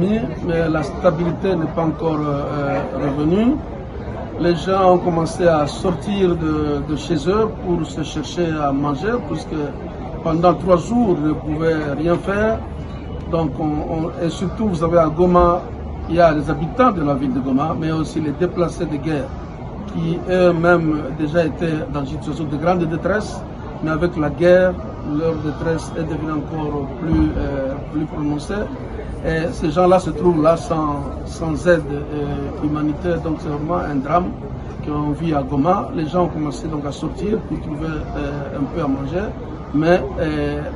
Mais la stabilité n'est pas encore revenue. Les gens ont commencé à sortir de chez eux pour se chercher à manger, puisque pendant 3 jours, ils ne pouvaient rien faire. Donc, et surtout, vous savez, à Goma, il y a les habitants de la ville de Goma, mais aussi les déplacés de guerre, qui eux-mêmes déjà étaient dans une situation de grande détresse, mais avec la guerre, leur détresse est devenue encore plus prononcée. Et ces gens-là se trouvent là sans aide humanitaire, donc c'est vraiment un drame qu'on vit à Goma. Les gens ont commencé donc à sortir pour trouver un peu à manger, mais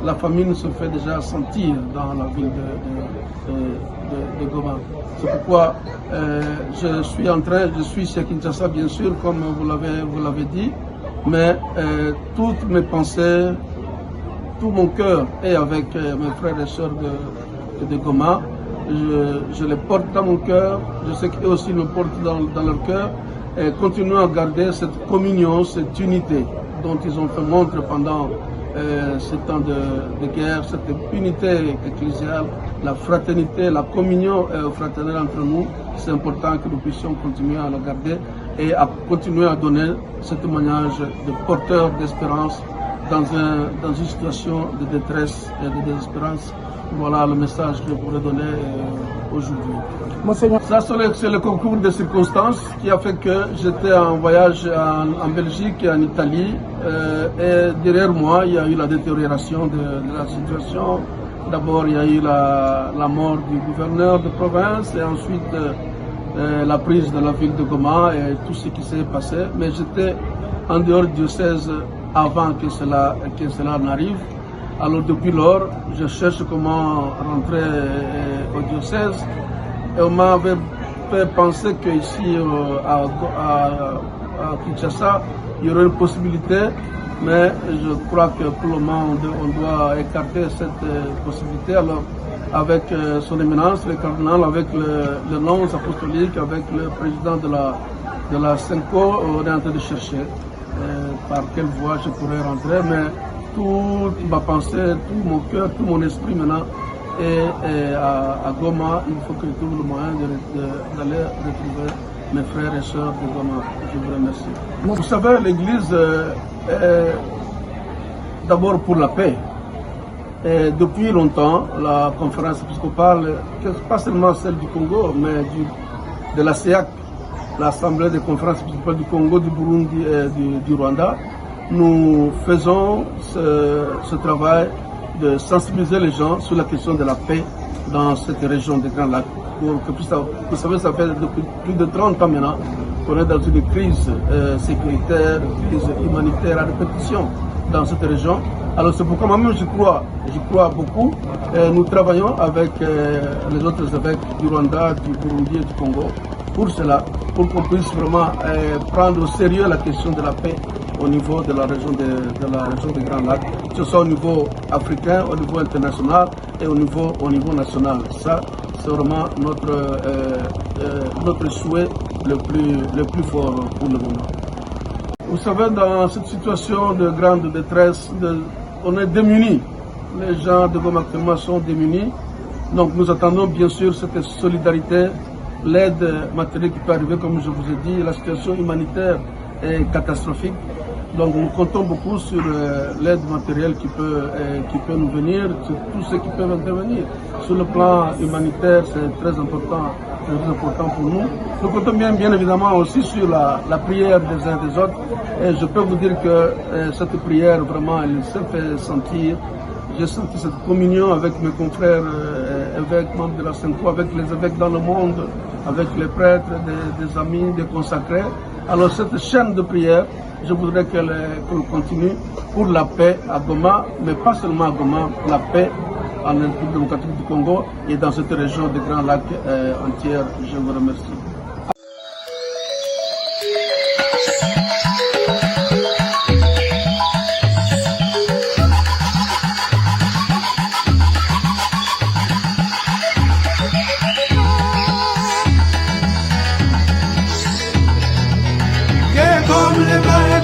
la famine se fait déjà sentir dans la ville de Goma. C'est pourquoi je suis chez Kinshasa bien sûr, comme vous l'avez dit, mais toutes mes pensées, tout mon cœur est avec mes frères et sœurs de Goma. Je les porte dans mon cœur, je sais qu'eux aussi me portent dans leur cœur, et continuons à garder cette communion, cette unité dont ils ont fait montre pendant ces temps de guerre, cette unité ecclésiale, la fraternité, la communion fraternelle entre nous. C'est important que nous puissions continuer à la garder et à continuer à donner ce témoignage de porteur d'espérance dans une situation de détresse et de désespérance. Voilà le message que je pourrais donner aujourd'hui. Monseigneur. Ça, c'est le concours de circonstances qui a fait que j'étais en voyage en Belgique et en Italie. Et derrière moi, il y a eu la détérioration de la situation. D'abord, il y a eu la mort du gouverneur de province et ensuite la prise de la ville de Goma et tout ce qui s'est passé. Mais j'étais en dehors du diocèse avant que cela n'arrive. Alors depuis lors, je cherche comment rentrer au diocèse et on m'avait fait penser qu'ici à Kinshasa, il y aurait une possibilité, mais je crois que pour le moment on doit écarter cette possibilité. Alors avec son éminence, le cardinal, avec le nonce apostolique, avec le président de la SENCO, on est en train de chercher par quelle voie je pourrais rentrer, mais toute ma pensée, tout mon cœur, tout mon esprit maintenant est à Goma. Il faut que je trouve le moyen d'aller retrouver mes frères et sœurs de Goma. Je vous remercie. Vous savez, l'Église est d'abord pour la paix. Et depuis longtemps, la conférence épiscopale, pas seulement celle du Congo, mais de la CEAC, l'Assemblée des conférences épiscopales du Congo, du Burundi et du Rwanda, nous faisons ce travail de sensibiliser les gens sur la question de la paix dans cette région des Grands Lacs. Vous savez, ça fait depuis plus de 30 ans maintenant qu'on est dans une crise sécuritaire, une crise humanitaire à répétition dans cette région. Alors c'est pourquoi moi-même je crois beaucoup. Nous travaillons avec les autres évêques du Rwanda, du Burundi et du Congo pour cela, pour qu'on puisse vraiment prendre au sérieux la question de la paix au niveau de la région des Grands Lacs, que ce soit au niveau africain, au niveau international et au niveau national. Ça, c'est vraiment notre souhait le plus fort pour le moment. Vous savez, dans cette situation de grande détresse, on est démunis. Les gens de Goma actuellement sont démunis. Donc nous attendons bien sûr cette solidarité, l'aide matérielle qui peut arriver, comme je vous ai dit. La situation humanitaire est catastrophique. Donc nous comptons beaucoup sur l'aide matérielle qui peut nous venir, sur tous ceux qui peuvent intervenir. Sur le plan humanitaire, c'est très important pour nous. Nous comptons bien évidemment aussi sur la prière des uns des autres. Et je peux vous dire que cette prière, vraiment, elle s'est fait sentir. J'ai senti cette communion avec mes confrères évêques, membres de la SENCO, avec les évêques dans le monde, avec les prêtres, des amis, des consacrés. Alors cette chaîne de prière, je voudrais qu'elle continue pour la paix à Goma, mais pas seulement à Goma, la paix en République démocratique du Congo et dans cette région des Grands Lacs entière. Je vous remercie.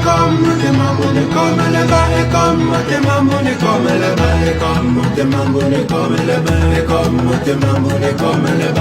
Comme comme tes mamounes comme le bas, et comme tes mamounes comme le bas, et comme tes mamounes comme le bas, et comme tes mamounes comme le bas.